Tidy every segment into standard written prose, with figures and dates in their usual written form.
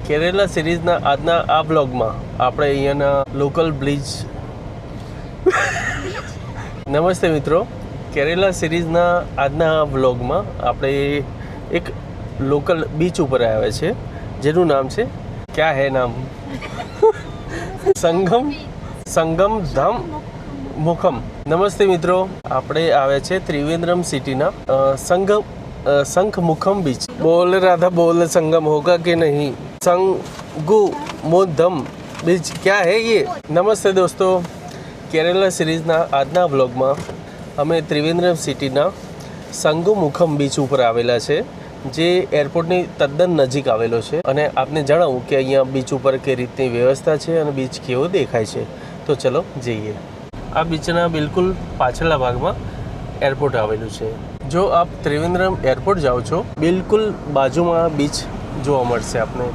કેરેલા સિરીઝના આજના આ બ્લોગમાં આપણે અહીંયાના લોકલ બ્રિજ નમસ્તે મિત્રો, કેરેલા સિરીઝના આજના આ બ્લોગમાં આપણે એક લોકલ બીચ ઉપર આવ્યા છે જેનું નામ છે ક્યાં હે નામ સંગમ ધામ મુખમ. નમસ્તે મિત્રો, આપણે આવ્યા છે ત્રિવેન્દ્રમ સિટીના શંખ મુખમ બીચ. બોલ રાધા બોલ સંगम होगा कि नहीं. संगु मोधम बीच क्या है ये. નમસ્તે દોસ્તો, કેરેલા સિરીઝના આજના બ્લોગમાં અમે ત્રિવેન્દ્રમ સિટીના સંગુ મુખમ બીચ ઉપર આવેલા છે, જે એરપોર્ટની તદ્દન નજીક આવેલો છે. અને આપને જણાવું કે અહીંયા બીચ ઉપર કઈ રીતની વ્યવસ્થા છે અને બીચ કેવો દેખાય છે. તો ચલો જઈએ. આ બીચના બિલકુલ પાછળના ભાગમાં એરપોર્ટ આવેલું છે. જો આપ ત્રિવેન્દ્રમ એરપોર્ટ જાઓ છો, બિલકુલ બાજુમાં બીચ જોવા મળશે આપને.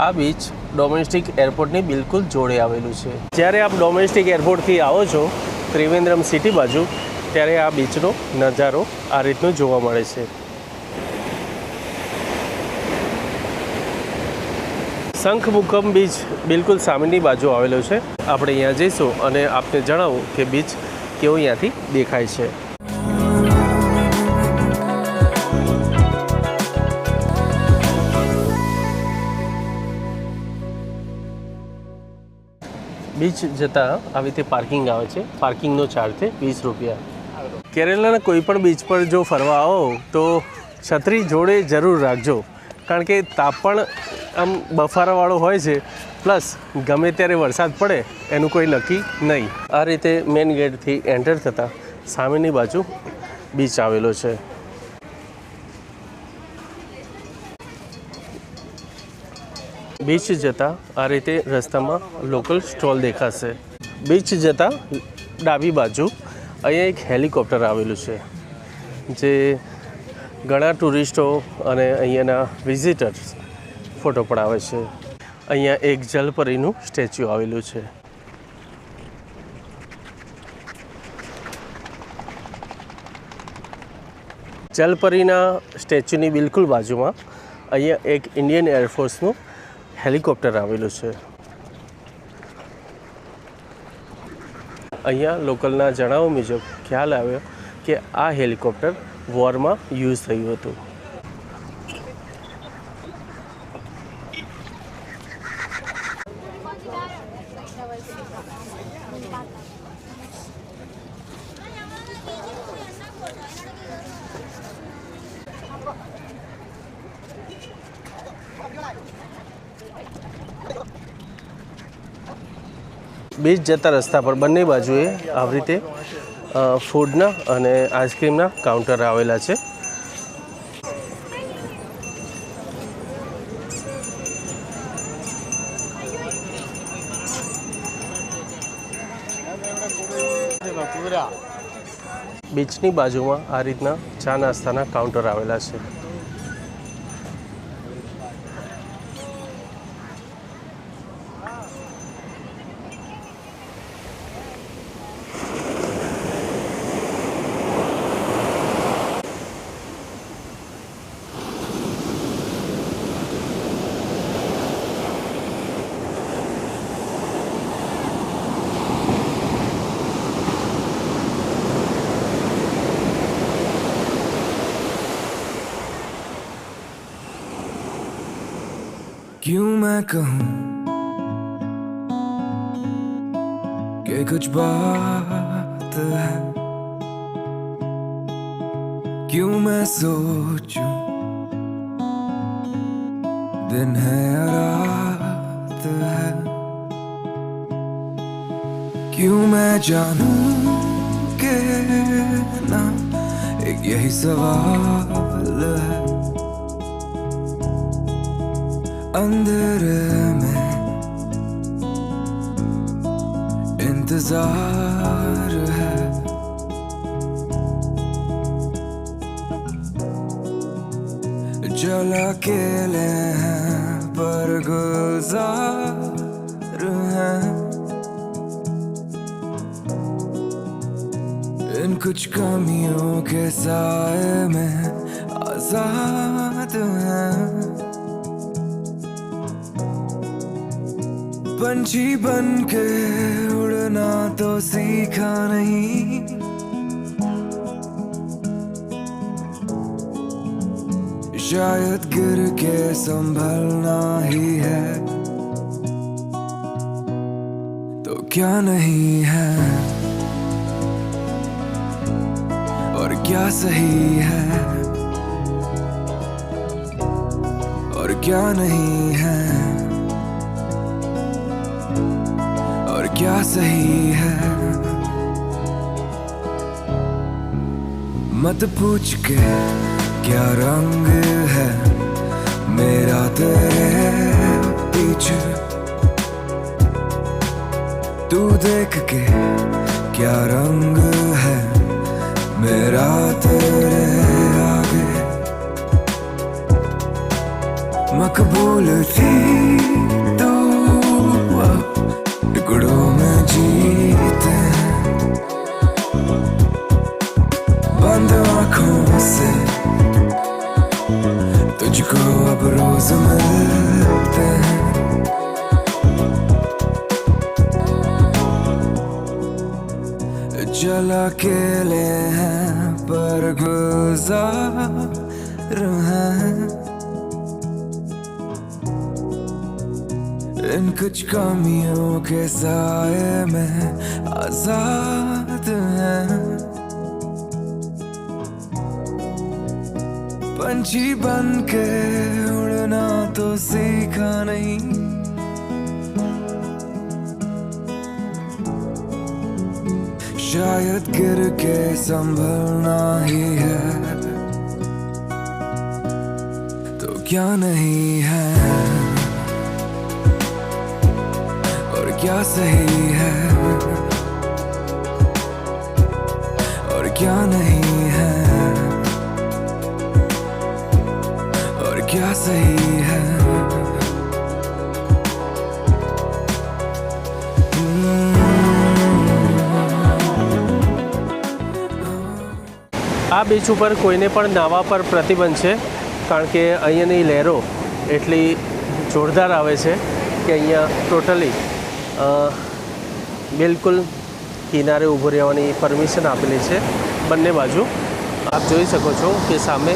આ બીચ ડોમેસ્ટિક એરપોર્ટની બિલકુલ જોડે આવેલું છે. જ્યારે આપ ડોમેસ્ટિક એરપોર્ટથી આવો છો ત્રિવેન્દ્રમ સિટી બાજુ, ત્યારે આ બીચનો નજારો આ રીતનો જોવા મળે છે. શંખ મુખમ બીચ બિલકુલ સામેની બાજુ આવેલો છે. આપણે અહીંયા જઈશું અને આપને જણાવું કે બીચ કેવો અહીંયાથી દેખાય છે. બીચ જતાં આવી રીતે પાર્કિંગ આવે છે. પાર્કિંગનો ચાર્જ છે 20 રૂપિયા. કેરેલાના કોઈ પણ બીચ પર જો ફરવા આવો તો છત્રી જોડે જરૂર રાખજો, કારણ કે તાપ પણ આમ બફારાવાળો હોય છે, પ્લસ ગમે ત્યારે વરસાદ પડે એનું કોઈ નક્કી નહીં. આ રીતે મેઇન ગેટથી એન્ટર થતાં સામેની બાજુ બીચ આવેલો છે. બીચ જતાં આ રીતે રસ્તામાં લોકલ સ્ટોલ દેખાશે. બીચ જતાં ડાબી બાજુ અહીંયા એક હેલિકોપ્ટર આવેલું છે, જે ઘણા ટુરિસ્ટો અને અહીંયાના વિઝિટર્સ ફોટો પડાવે છે. અહીંયા એક જલપરીનું સ્ટેચ્યુ આવેલું છે. જલપરીના સ્ટેચ્યુની બિલકુલ બાજુમાં અહીંયા એક ઇન્ડિયન એરફોર્સનું હેલિકોપ્ટર આવેલું છે. અહીંયા લોકલના જણાવવા મુજબ ખ્યાલ આવ્યો કે આ હેલિકોપ્ટર વોરમાં યુઝ થયું હતું. બીચ જતા રસ્તા પર બંને બાજુએ આવી રીતે ફૂડના અને આઈસ્ક્રીમના કાઉન્ટર આવેલા છે. બીચની બાજુમાં આ રીતના ચા નાસ્તાના કાઉન્ટર આવેલા છે. क्यों मैं कहूँ कि कुछ बात है, क्यों मैं सोचूं दिन है या रात है, क्यों मैं जानूं कि ना एक यही सवाल है. अंधेरे में इंतजार है, जल अकेले हैं पर गुलजार हैं. इन कुछ कमियों के साए में आजाद हैं। पंछी बन के उड़ना तो सीखा नहीं, शायद गिर के संभलना ही है, तो क्या नहीं है और क्या सही है और क्या नहीं है और क्या सही है। मत पूछ के क्या रंग है मेरा तेरे पीछे, तू देख के क्या रंग है मेरा तेरे आगे। मकबूल थी तू अब टुकड़ों में जीते हैं, बंद आँखों से तुझको अब रोज मिलते हैं। चल अकेले हैं पर गुजार हैं, इन कुछ कमियों के साए में आजाद हैं। पंछी बन के उड़ना तो सीखा नहीं, शायद गिर के संभलना ही है, तो क्या नहीं है और क्या सही है और क्या नहीं है और क्या सही है। આ બીચ ઉપર કોઈને પણ નાહવા પર પ્રતિબંધ છે, કારણ કે અહીંયાની લહેરો એટલી જોરદાર આવે છે કે અહીંયા ટોટલી બિલકુલ કિનારે ઊભું રહેવાની પરમિશન આપેલી છે બંને બાજુ। આપ જોઈ શકો છો કે સામે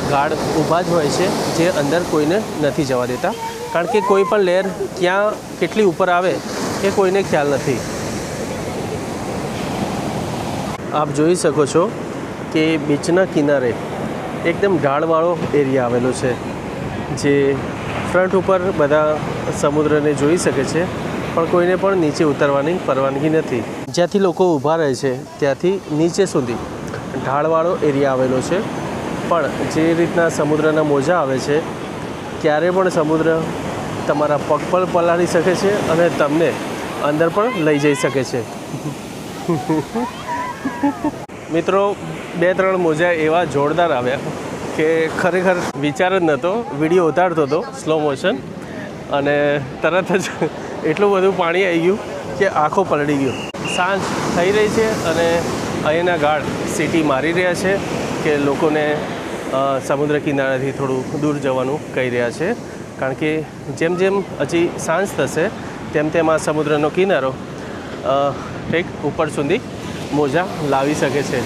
ગાર્ડ ઊભા જ હોય છે જે અંદર કોઈને નથી જવા દેતા, કારણ કે કોઈ પણ લહેર ક્યાં કેટલી ઉપર આવે એ કોઈને ખ્યાલ નથી। આપ જોઈ શકો છો કે બીચના કિનારે એકદમ ઢાળવાળો એરિયા આવેલો છે, જે ફ્રન્ટ ઉપર બધા સમુદ્રને જોઈ શકે છે પણ કોઈને પણ નીચે ઉતરવાની પરવાનગી નથી। જ્યાંથી લોકો ઊભા રહે છે ત્યાંથી નીચે સુધી ઢાળવાળો એરિયા આવેલો છે, પણ જે રીતના સમુદ્રના મોજા આવે છે ક્યારે પણ સમુદ્ર તમારા પગ પર પલાળી શકે છે અને તમને અંદર પણ લઈ જઈ શકે છે। મિત્રો 2-3 મોજા એવા જોરદાર આવ્યા કે ખરેખર વિચાર જ નહોતો। વિડીયો ઉતારતો હતો સ્લો મોશન અને તરત જ એટલું બધું પાણી આવી ગયું કે આંખો પલળી ગયો। સાંજ થઈ રહી છે અને અહીંના ગાર્ડ સીટી મારી રહ્યા છે કે લોકોને સમુદ્ર કિનારાથી થોડું દૂર જવાનું કહી રહ્યા છે, કારણ કે જેમ જેમ હજી સાંજ થશે તેમ તેમ આ સમુદ્રનો કિનારો ઠીક ઉપર સુધી મોજા લાવી શકે છે।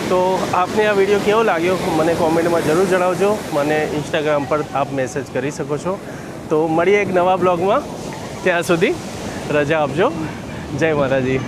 તો આપને આ વિડીયો કેવો લાગ્યો મને કોમેન્ટમાં જરૂર જણાવજો, મને ઇન્સ્ટાગ્રામ પર આપ મેસેજ કરી શકો છો। તો મળીએ એક નવા બ્લોગમાં, ત્યાં સુધી રજા આપજો। જય માતાજી।